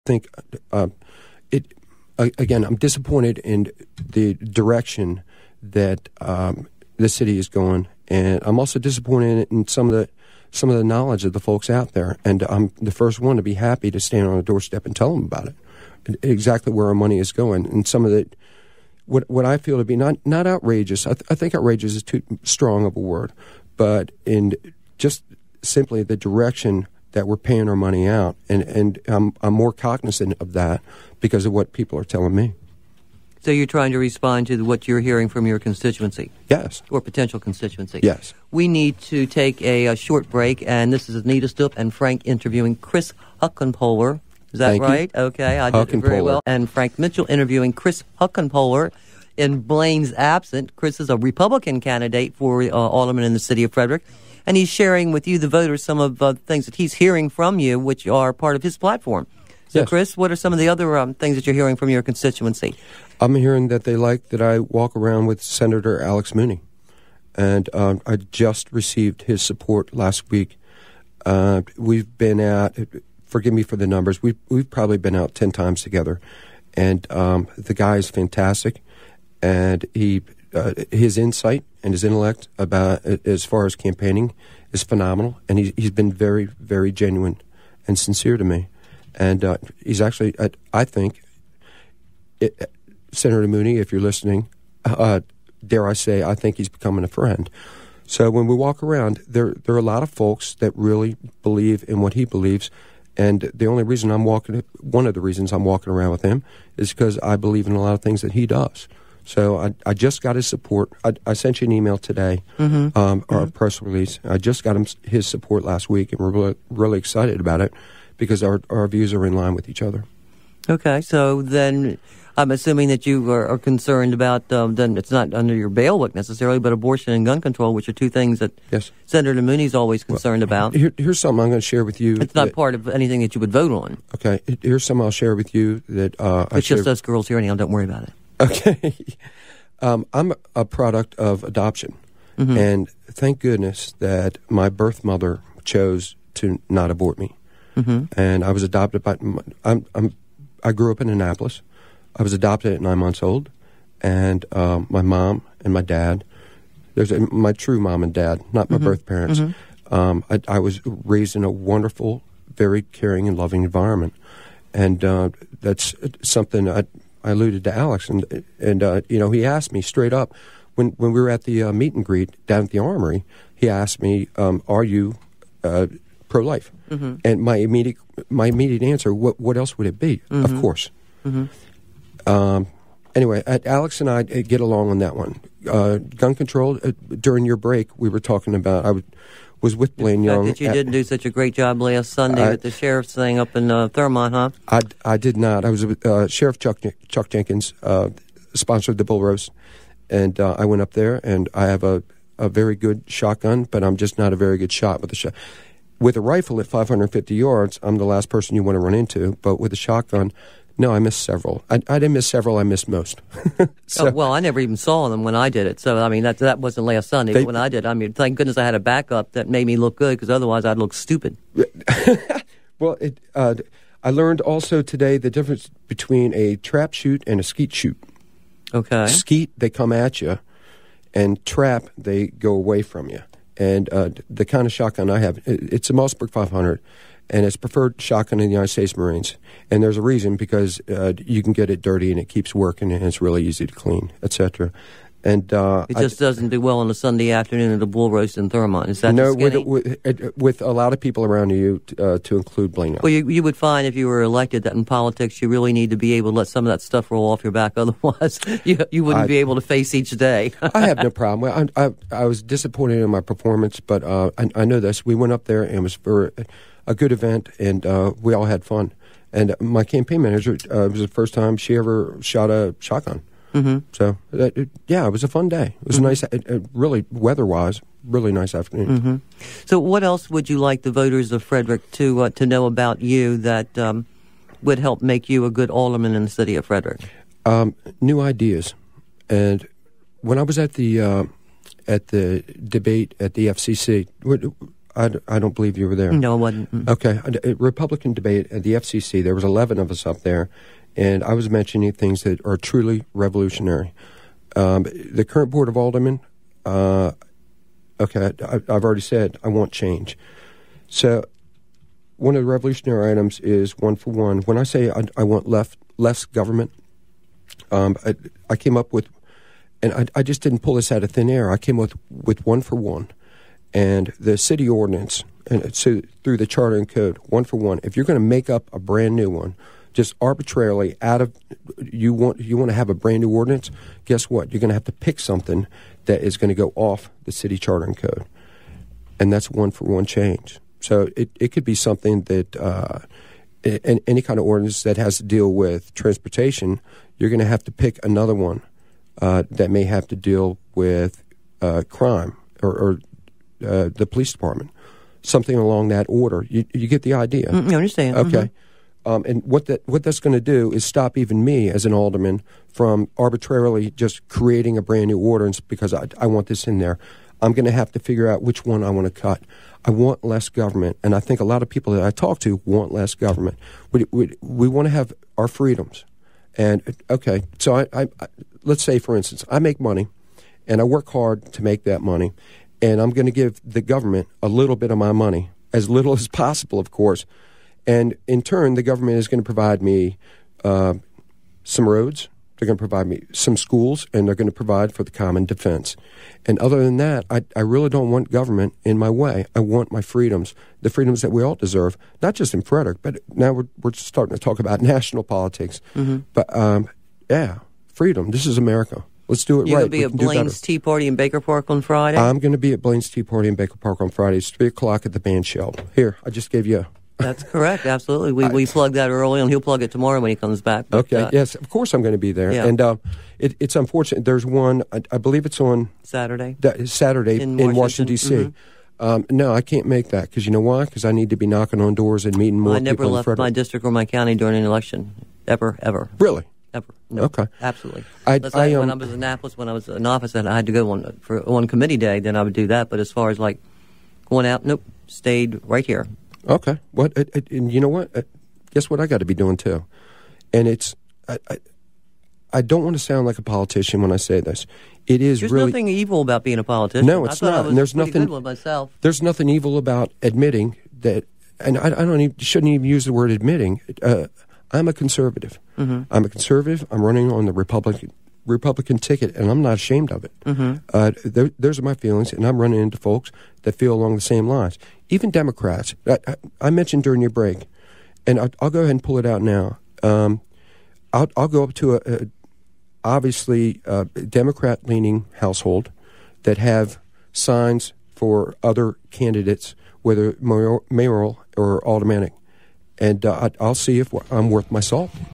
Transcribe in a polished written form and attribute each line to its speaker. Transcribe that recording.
Speaker 1: think again, I'm disappointed in the direction that the city is going, and I'm also disappointed in some of the knowledge of the folks out there. And I'm the first one to be happy to stand on the doorstep and tell them about it, exactly where our money is going, and some of the what I feel to be not outrageous. I think outrageous is too strong of a word, but in just simply the direction that we're paying our money out, and I'm more cognizant of that because of what people are telling me.
Speaker 2: So you're trying to respond to what you're hearing from your constituency?
Speaker 1: Yes.
Speaker 2: Or potential constituency?
Speaker 1: Yes.
Speaker 2: We need to take a short break, and this is Anita Stoop and Frank interviewing Chris Huckenpoehler. Is that
Speaker 1: Thank
Speaker 2: right?
Speaker 1: you.
Speaker 2: Okay, I did it very well. And Frank Mitchell interviewing Chris Huckenpoehler. In Blaine's absent, Chris is a Republican candidate for alderman in the city of Frederick, and he's sharing with you, the voters, some of the things that he's hearing from you, which are part of his platform. So,
Speaker 1: yes.
Speaker 2: Chris, what are some of the other things that you're hearing from your constituency? I'm
Speaker 1: hearing that they like that I walk around with Senator Alex Mooney, and I just received his support last week. We've been out, forgive me for the numbers, we've probably been out 10 times together, and the guy is fantastic, and his insight and his intellect about as far as campaigning is phenomenal, and he's been very, very genuine and sincere to me. And he's actually, I think, Senator Mooney, if you're listening, dare I say, I think he's becoming a friend. So when we walk around, there are a lot of folks that really believe in what he believes, and the only reason one of the reasons I'm walking around with him is because I believe in a lot of things that he does. So I just got his support. I sent you an email today, or a press release. I just got his support last week, and we're really, really excited about it because our views are in line with each other. Okay, so then I'm assuming that you are concerned about, then it's not under your bailiwick necessarily, but abortion and gun control, which are two things that yes.
Speaker 2: Senator Mooney's always concerned about.
Speaker 1: Here's something I'm going to share with you.
Speaker 2: It's not part of anything that you would vote on.
Speaker 1: Okay, here's something I'll share with you that
Speaker 2: it's just us girls here anyhow, don't worry about it.
Speaker 1: Okay. I'm a product of adoption, and thank goodness that my birth mother chose to not abort me. And I was adopted by. I grew up in Annapolis. I was adopted at 9 months old, and my mom and my dad. There's my true mom and dad, not my birth parents. I was raised in a wonderful, very caring and loving environment, and that's something I alluded to Alex, and he asked me straight up when we were at the meet and greet down at the Armory. He asked me, "Are you pro-life?" And my immediate answer, what else would it be? Of course. Anyway, Alex and I get along on that one. Gun control. During your break, we were talking about. I was with Blaine Young.
Speaker 2: That you didn't do such a great job last Sunday with the sheriff's thing up in Thurmont, huh?
Speaker 1: I did not. I was with Sheriff Chuck Jenkins, sponsored the bull roast, and I went up there, and I have a very good shotgun, but I'm just not a very good shot with a shot. With a rifle at 550 yards, I'm the last person you want to run into, but with a shotgun, no, I missed several. I didn't miss several, I missed most.
Speaker 2: So, well, I never even saw them when I did it, so, I mean, that wasn't last Sunday, but when I did, I mean, thank goodness I had a backup that made me look good, because otherwise I'd look stupid.
Speaker 1: Well, I learned also today the difference between a trap shoot and a skeet shoot.
Speaker 2: Okay.
Speaker 1: Skeet, they come at you, and trap, they go away from you. And the kind of shotgun I have, it's a Mossberg 500, and it's preferred shotgun in the United States Marines. And there's a reason, because you can get it dirty and it keeps working and it's really easy to clean, etc. And
Speaker 2: it just doesn't do well on a Sunday afternoon at a bull roast in Thurmont. Is that
Speaker 1: no? With a lot of people around you, to include Blaine.
Speaker 2: Well, you would find if you were elected that in politics you really need to be able to let some of that stuff roll off your back. Otherwise, you wouldn't be able to face each day.
Speaker 1: I have no problem. I was disappointed in my performance, but I know this. We went up there and it was for a good event, and we all had fun. And my campaign manager, it was the first time she ever shot a shotgun. So, yeah, it was a fun day. It was nice, really, weather-wise, really nice afternoon.
Speaker 2: So what else would you like the voters of Frederick to know about you that would help make you a good alderman in the city of Frederick?
Speaker 1: New ideas. And when I was at the debate at the FCC, I don't believe you were there.
Speaker 2: No, I wasn't.
Speaker 1: Okay. A Republican debate at the FCC, there was 11 of us up there, and I was mentioning things that are truly revolutionary. The current Board of Aldermen, I've already said I want change. So one of the revolutionary items is 1 for 1. When I say I want less government, I came up with, and I just didn't pull this out of thin air. I came up with 1 for 1. And the city ordinance, and so through the charter and code, 1 for 1. If you're going to make up a brand new one, just arbitrarily out of you want to have a brand new ordinance, guess what? You're going to have to pick something that is going to go off the city charter and code, and that's 1 for 1 change. So it could be something that any kind of ordinance that has to deal with transportation, you're going to have to pick another one that may have to deal with crime or the police department, something along that order. You get the idea.
Speaker 2: I understand.
Speaker 1: Okay. And what that's going to do is stop even me as an alderman from arbitrarily just creating a brand new ordinance because I want this in there. I'm going to have to figure out which one I want to cut. I want less government, and I think a lot of people that I talk to want less government. We want to have our freedoms. And, okay, so I let's say, for instance, I make money, and I work hard to make that money, and I'm going to give the government a little bit of my money, as little as possible, of course. And in turn, the government is going to provide me some roads, they're going to provide me some schools, and they're going to provide for the common defense. And other than that, I really don't want government in my way. I want my freedoms, the freedoms that we all deserve, not just in Frederick, but now we're starting to talk about national politics. But, yeah, freedom. This is America. Let's do it right.
Speaker 2: You're going to be at Blaine's Tea Party in Baker Park on Friday?
Speaker 1: I'm going to be at Blaine's Tea Party in Baker Park on Friday. It's 3 o'clock at the band shell. Here, I just gave you
Speaker 2: That's correct, absolutely. We plugged that early, and he'll plug it tomorrow when he comes back. But,
Speaker 1: okay, yes, of course I'm going to be there. Yeah. And it's unfortunate. There's one, I believe it's on
Speaker 2: Saturday
Speaker 1: in Washington, D.C. No, I can't make that because you know why? Because I need to be knocking on doors and meeting more people in Frederick.
Speaker 2: I never left my district or my county during an election, ever.
Speaker 1: Really?
Speaker 2: Ever. No,
Speaker 1: okay.
Speaker 2: Absolutely. When I was in Annapolis, when I was in office and I had to go on committee day, then I would do that. But as far as like going out, nope, stayed right here.
Speaker 1: Okay. What? And you know what? Guess what I got to be doing too? And it's I don't want to sound like a politician when I say this. It is
Speaker 2: There's
Speaker 1: really
Speaker 2: nothing evil about being a politician.
Speaker 1: No, it's not. And there's nothing
Speaker 2: good with myself.
Speaker 1: There's nothing evil about admitting that. And I shouldn't even use the word admitting. I'm a conservative. I'm a conservative. I'm running on the Republican ticket, and I'm not ashamed of it. Those are my feelings, and I'm running into folks that feel along the same lines. Even Democrats. I mentioned during your break, and I'll go ahead and pull it out now. I'll go up to a obviously Democrat-leaning household that have signs for other candidates, whether mayoral or aldermanic. And I'll see if I'm worth my salt.